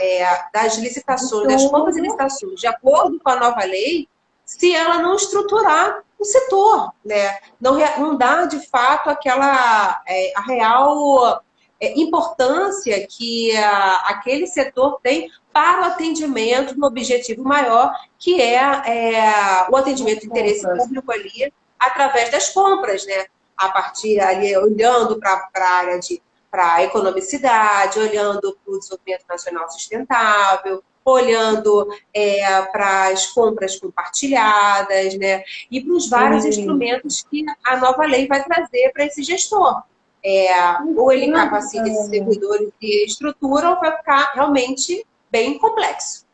das licitações, das compras e licitações, de acordo com a nova lei, se ela não estruturar o setor, né? Não dá, de fato, a real importância que aquele setor tem para o atendimento do objetivo maior, que o atendimento de interesse público ali, através das compras, né? A partir ali, olhando para a área para a economicidade, olhando para o desenvolvimento nacional sustentável, olhando para as compras compartilhadas, né? E para os vários instrumentos que a nova lei vai trazer para esse gestor. Ou ele capacita esses servidores e estrutura, ou vai ficar realmente bem complexo.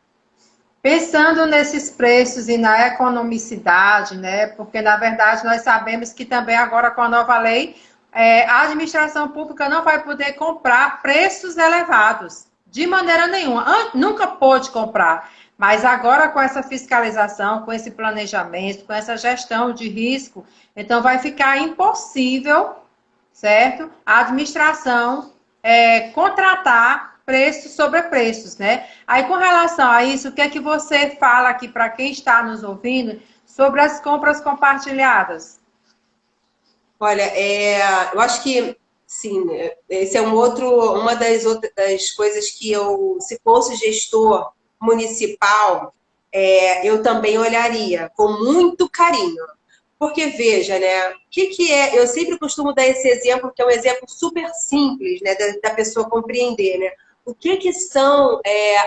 Pensando nesses preços e na economicidade, né? Porque, na verdade, nós sabemos que também agora com a nova lei, a administração pública não vai poder comprar preços elevados, de maneira nenhuma. Nunca pôde comprar. Mas agora com essa fiscalização, com esse planejamento, com essa gestão de risco, então vai ficar impossível, certo? A administração contratar preços sobre preços, né? Aí, com relação a isso, o que é que você fala aqui para quem está nos ouvindo sobre as compras compartilhadas? Olha, eu acho que Sim, esse é uma das coisas que eu, se fosse gestor municipal, eu também olharia com muito carinho. Porque veja, né, o que é, eu sempre costumo dar esse exemplo, que é um exemplo super simples, né, da pessoa compreender, né? O que são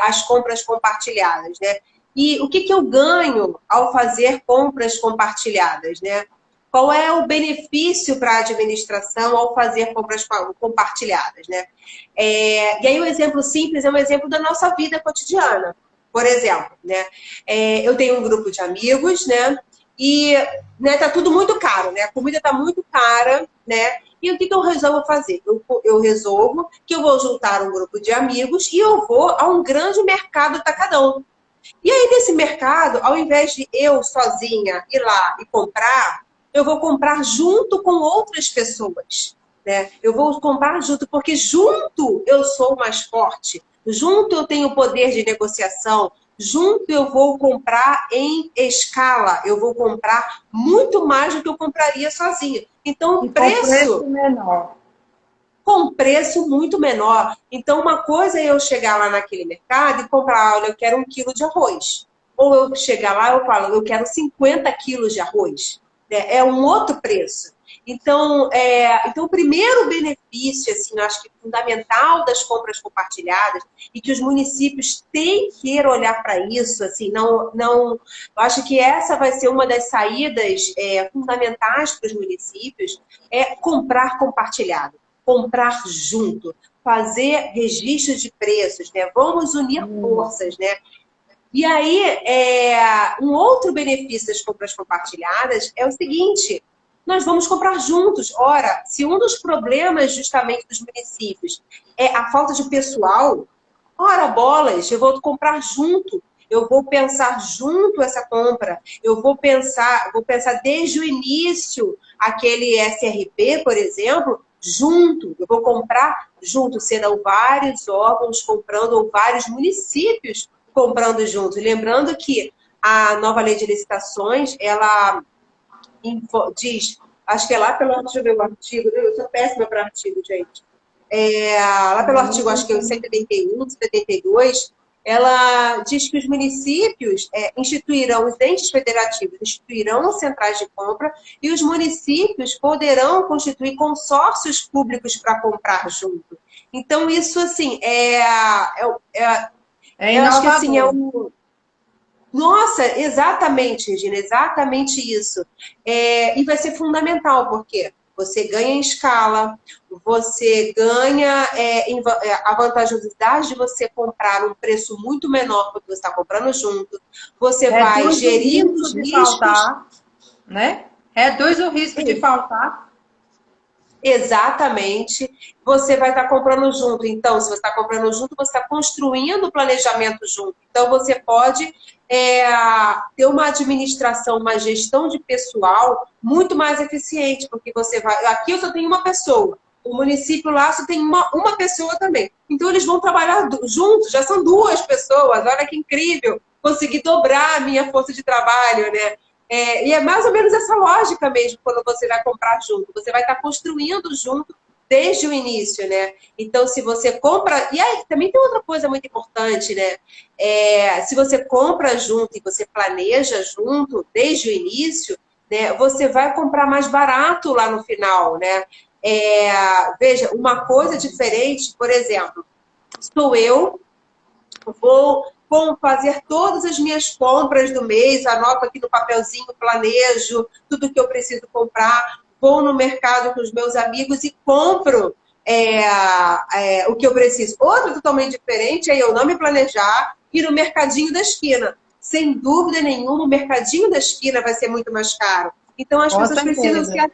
as compras compartilhadas, né? E o que eu ganho ao fazer compras compartilhadas, né? Qual é o benefício para a administração ao fazer compras compartilhadas, né? E aí o exemplo simples é um exemplo da nossa vida cotidiana. Por exemplo, né? Eu tenho um grupo de amigos, né? E né, tá tudo muito caro, né? A comida tá muito cara, né? E o que eu resolvo fazer? Eu resolvo que eu vou juntar um grupo de amigos e eu vou a um grande mercado atacadão. E aí, nesse mercado, ao invés de eu sozinha ir lá e comprar, eu vou comprar junto com outras pessoas, né? Eu vou comprar junto, porque junto eu sou mais forte, junto eu tenho poder de negociação, junto eu vou comprar em escala, eu vou comprar muito mais do que eu compraria sozinha. Então, E o com preço preço menor. com preço muito menor. Então, uma coisa é eu chegar lá naquele mercado e comprar, olha, eu quero 1 quilo de arroz. Ou eu chegar lá e eu falo, eu quero 50 quilos de arroz. Né? É um outro preço. Então, o primeiro benefício, assim, eu acho que fundamental das compras compartilhadas e que os municípios têm que olhar para isso, assim, eu acho que essa vai ser uma das saídas fundamentais para os municípios, é comprar compartilhado, comprar junto, fazer registro de preços, né? Vamos unir forças, né? E aí, um outro benefício das compras compartilhadas é o seguinte: nós vamos comprar juntos. Ora, se um dos problemas justamente dos municípios é a falta de pessoal, ora bolas, eu vou comprar junto. Eu vou pensar junto essa compra. Eu vou pensar desde o início aquele SRP, por exemplo, junto. Eu vou comprar junto. Serão vários órgãos comprando ou vários municípios comprando junto. Lembrando que a nova lei de licitações, ela diz, acho que é lá pelo, deixa eu ver o artigo, eu sou péssima para artigo, gente. Lá pelo artigo, acho que é o 171, 172, ela diz que os municípios instituirão, os entes federativos instituirão centrais de compra e os municípios poderão constituir consórcios públicos para comprar junto. Então, isso, assim, É eu acho que assim é inovador. um. Nossa, exatamente, Regina, exatamente isso. E vai ser fundamental, porque você ganha em escala, você ganha a vantajosidade de você comprar um preço muito menor porque você está comprando junto, você vai Reduz o gerir risco os de riscos. faltar, né? Reduz o risco de faltar. Exatamente. Você vai estar comprando junto. Então, se você está comprando junto, você está construindo o planejamento junto. Então, você pode ter uma administração, uma gestão de pessoal muito mais eficiente, porque você vai. Aqui eu só tenho uma pessoa. O município lá só tem uma pessoa também. Então, eles vão trabalhar juntos, já são 2 pessoas. Olha que incrível! Consegui dobrar a minha força de trabalho, né? E é mais ou menos essa lógica mesmo quando você vai comprar junto. Você vai estar construindo junto desde o início, né? Então, se você compra... E aí, também tem outra coisa muito importante, né? Se você compra junto e você planeja junto desde o início, né, você vai comprar mais barato lá no final, né? Veja, uma coisa diferente, por exemplo, sou eu, vou fazer todas as minhas compras do mês, anoto aqui no papelzinho, planejo tudo que eu preciso comprar, vou no mercado com os meus amigos e compro o que eu preciso. Outra totalmente diferente é eu não me planejar, ir no mercadinho da esquina. Sem dúvida nenhuma, o mercadinho da esquina vai ser muito mais caro. Então, as Com pessoas certeza.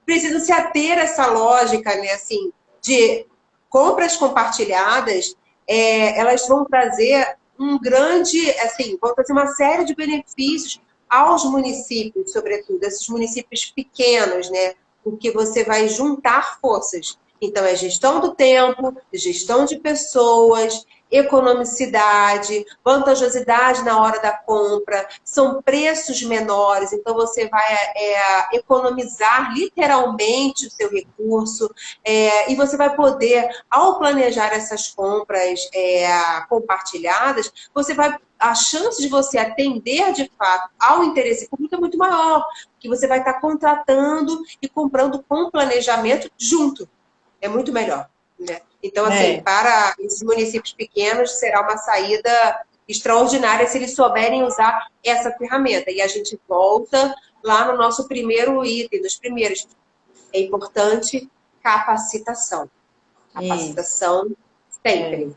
precisam se ater a essa lógica, né, assim, de compras compartilhadas. Elas vão trazer vão trazer uma série de benefícios aos municípios, sobretudo, esses municípios pequenos, né? Porque você vai juntar forças. Então, é gestão do tempo, gestão de pessoas, economicidade, vantajosidade na hora da compra, são preços menores, então você vai economizar literalmente o seu recurso, e você vai poder, ao planejar essas compras compartilhadas, a chance de você atender de fato ao interesse público é muito maior, que você vai estar contratando e comprando com planejamento junto. É muito melhor, né? Então, assim, para esses municípios pequenos, será uma saída extraordinária se eles souberem usar essa ferramenta. E a gente volta lá no nosso primeiro item, dos primeiros. É importante capacitação. Capacitação sempre.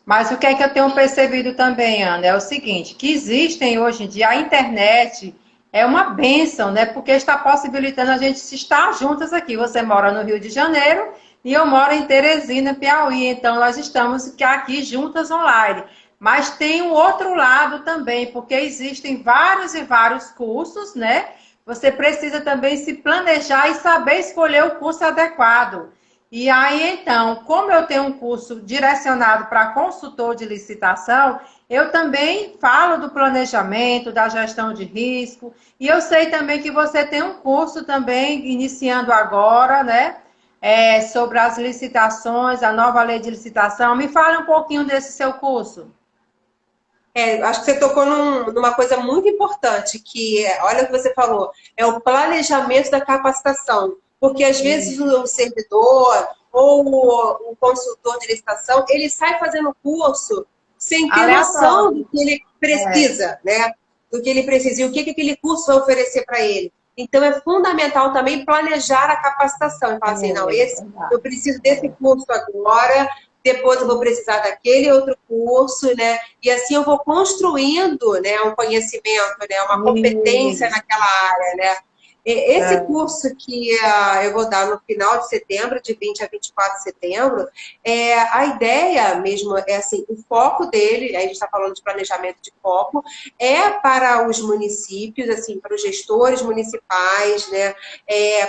Mas o que é que eu tenho percebido também, Ana, é o seguinte, que existem hoje em dia, a internet é uma bênção, né? Porque está possibilitando a gente estar juntas aqui. Você mora no Rio de Janeiro e eu moro em Teresina, Piauí. Então, nós estamos aqui juntas online. Mas tem um outro lado também, porque existem vários e vários cursos, né? Você precisa também se planejar e saber escolher o curso adequado. E aí, então, como eu tenho um curso direcionado para consultor de licitação, eu também falo do planejamento, da gestão de risco, e eu sei também que você tem um curso também, iniciando agora, né, sobre as licitações, a nova lei de licitação. Me fala um pouquinho desse seu curso. Acho que você tocou numa coisa muito importante, que olha o que você falou, é o planejamento da capacitação. Porque às vezes o servidor ou o consultor de licitação, ele sai fazendo curso sem ter noção do que ele precisa, né? Do que ele precisa e o que aquele curso vai oferecer para ele. Então é fundamental também planejar a capacitação. E falar assim, não, eu preciso desse curso agora, depois eu vou precisar daquele outro curso, né? E assim eu vou construindo, né, um conhecimento, né, uma competência naquela área, né? Esse curso que eu vou dar no final de setembro, de 20 a 24 de setembro, a ideia mesmo é assim, o foco dele, a gente está falando de planejamento de foco, é para os municípios, assim, para os gestores municipais, né,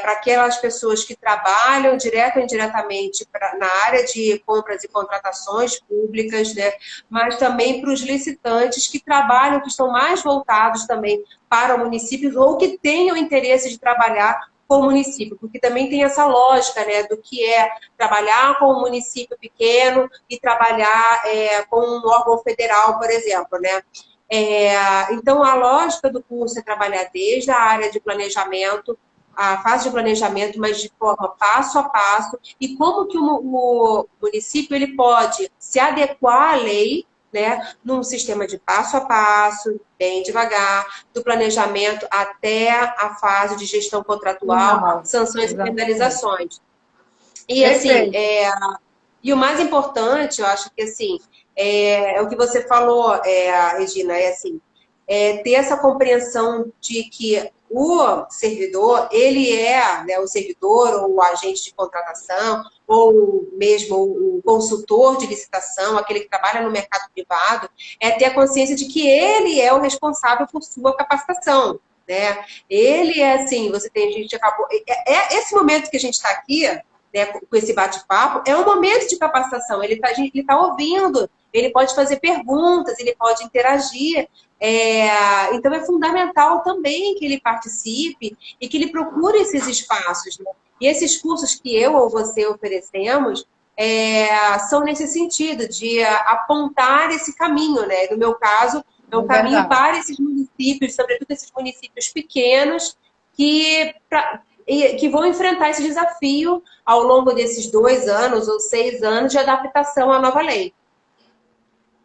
para aquelas pessoas que trabalham direto ou indiretamente na área de compras e contratações públicas, né, mas também para os licitantes que trabalham, que estão mais voltados também para o município ou que tenham interesse de trabalhar com o município, porque também tem essa lógica, né, do que é trabalhar com um município pequeno e trabalhar com um órgão federal, por exemplo, né. Então, a lógica do curso é trabalhar desde a área de planejamento, a fase de planejamento, mas de forma passo a passo, e como que o município ele pode se adequar à lei, né, num sistema de passo a passo, bem devagar, do planejamento até a fase de gestão contratual, sanções e penalizações. E assim, e o mais importante, eu acho que assim, é o que você falou, Regina, ter essa compreensão de que o servidor, ele né, o servidor ou o agente de contratação, ou mesmo o consultor de licitação, aquele que trabalha no mercado privado, ter a consciência de que ele é o responsável por sua capacitação, né? Ele assim, a gente acabou... esse momento que a gente está aqui, né, com esse bate-papo, é um momento de capacitação, ele tá ouvindo, ele pode fazer perguntas, ele pode interagir, então é fundamental também que ele participe e que ele procure esses espaços, né? E esses cursos que eu ou você oferecemos são nesse sentido, de apontar esse caminho, né? No meu caso, é um caminho para esses municípios, sobretudo esses municípios pequenos, que vão enfrentar esse desafio ao longo desses 2 anos ou 6 anos de adaptação à nova lei.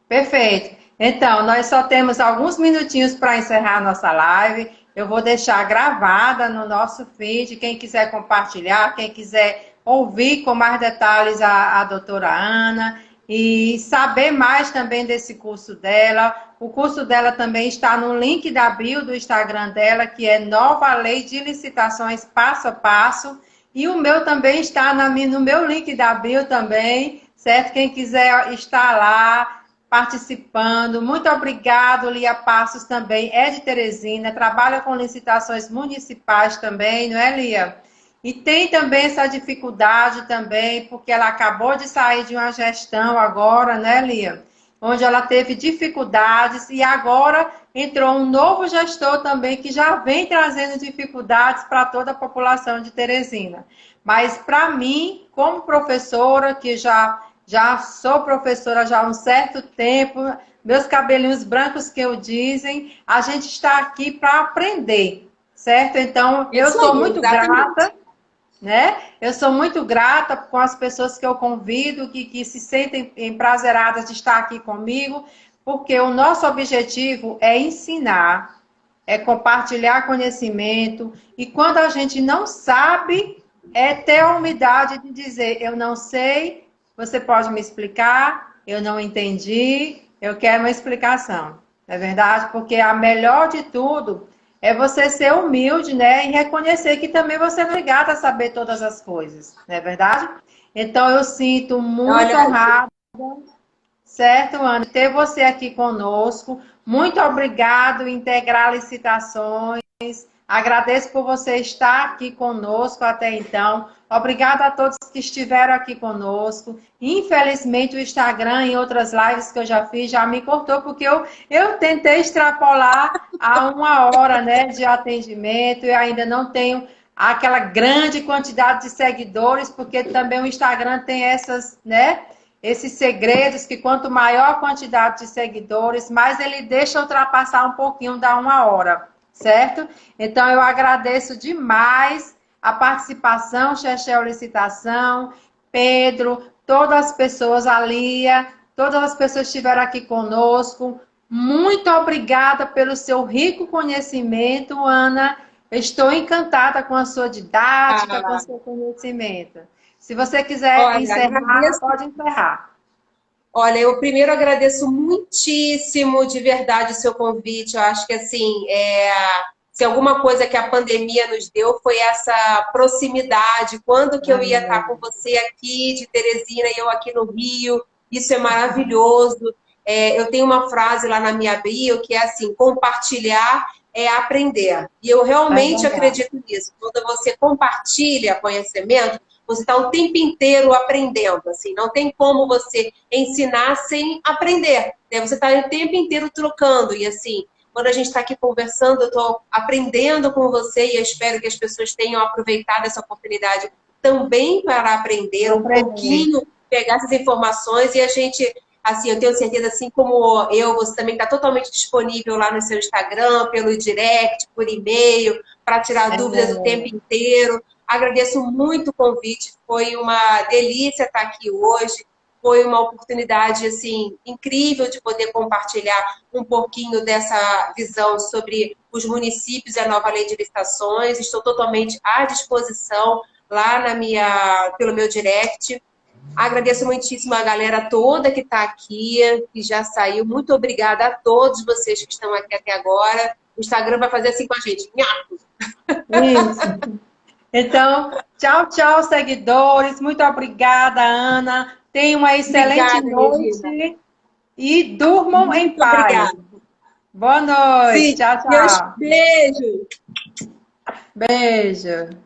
Perfeito. Então, nós só temos alguns minutinhos para encerrar a nossa live. Eu vou deixar gravada no nosso feed. Quem quiser compartilhar, quem quiser ouvir com mais detalhes a doutora Ana e saber mais também desse curso dela. O curso dela também está no link da bio do Instagram dela, que é Nova Lei de Licitações Passo a Passo. E o meu também está no meu link da bio também, certo? Quem quiser estar lá participando. Muito obrigado, Lia Passos também, é de Teresina, trabalha com licitações municipais também, não é, Lia? E tem também essa dificuldade também, porque ela acabou de sair de uma gestão agora, né, Lia? Onde ela teve dificuldades e agora entrou um novo gestor também que já vem trazendo dificuldades para toda a população de Teresina. Mas para mim, como professora, que já sou professora já há um certo tempo, meus cabelinhos brancos que eu dizem, a gente está aqui para aprender, certo? Então, eu Isso sou aí, muito exatamente. grata, né? Eu sou muito grata com as pessoas que eu convido, que se sentem emprazeradas de estar aqui comigo, porque o nosso objetivo é ensinar, é compartilhar conhecimento, e quando a gente não sabe, é ter a humildade de dizer, eu não sei, você pode me explicar, eu não entendi, eu quero uma explicação. Não é verdade? Porque a melhor de tudo é você ser humilde, né? E reconhecer que também você é obrigado a saber todas as coisas, não é verdade? Então eu sinto muito Olha, honrada, certo, Ana, ter você aqui conosco. Muito obrigado, Integrar Licitações. Agradeço por você estar aqui conosco até então. Obrigada a todos que estiveram aqui conosco. Infelizmente, o Instagram e outras lives que eu já fiz já me cortou, porque eu tentei extrapolar a 1 hora, né, de atendimento e ainda não tenho aquela grande quantidade de seguidores, porque também o Instagram tem essas, né, esses segredos que quanto maior a quantidade de seguidores, mais ele deixa ultrapassar um pouquinho da 1 hora, certo? Então, eu agradeço demais a participação, Chechel Licitação, Pedro, todas as pessoas, a Lia, todas as pessoas que estiveram aqui conosco. Muito obrigada pelo seu rico conhecimento, Ana. Estou encantada com a sua didática, com o ah, seu conhecimento. Se você quiser olha, encerrar, agradeço. pode encerrar. Olha, eu primeiro agradeço muitíssimo de verdade o seu convite. Eu acho que assim, se alguma coisa que a pandemia nos deu foi essa proximidade. Quando que eu ia estar com você aqui de Teresina e eu aqui no Rio? Isso é maravilhoso. Eu tenho uma frase lá na minha bio que é assim: compartilhar é aprender. E eu É realmente verdade. acredito nisso. Quando você compartilha conhecimento, você está o tempo inteiro aprendendo, assim, não tem como você ensinar sem aprender, né? Você está o tempo inteiro trocando, e assim, quando a gente está aqui conversando, eu estou aprendendo com você e eu espero que as pessoas tenham aproveitado essa oportunidade também para aprender um Compreender. pouquinho, pegar essas informações e a gente, assim, eu tenho certeza, assim como eu, você também está totalmente disponível lá no seu Instagram, pelo direct, por e-mail, para tirar dúvidas o tempo inteiro. Agradeço muito o convite, foi uma delícia estar aqui hoje, foi uma oportunidade assim incrível de poder compartilhar um pouquinho dessa visão sobre os municípios e a nova lei de licitações. Estou totalmente à disposição lá pelo meu direct. Agradeço muitíssimo a galera toda que está aqui, que já saiu. Muito obrigada a todos vocês que estão aqui até agora. O Instagram vai fazer assim com a gente. Nhaco! Isso. Então, tchau, tchau, seguidores. Muito obrigada, Ana. Tenham uma excelente Obrigada, Regina. noite e durmam em Muito paz. obrigada. Boa noite. Sim, Tchau, meus tchau. beijos. Beijo.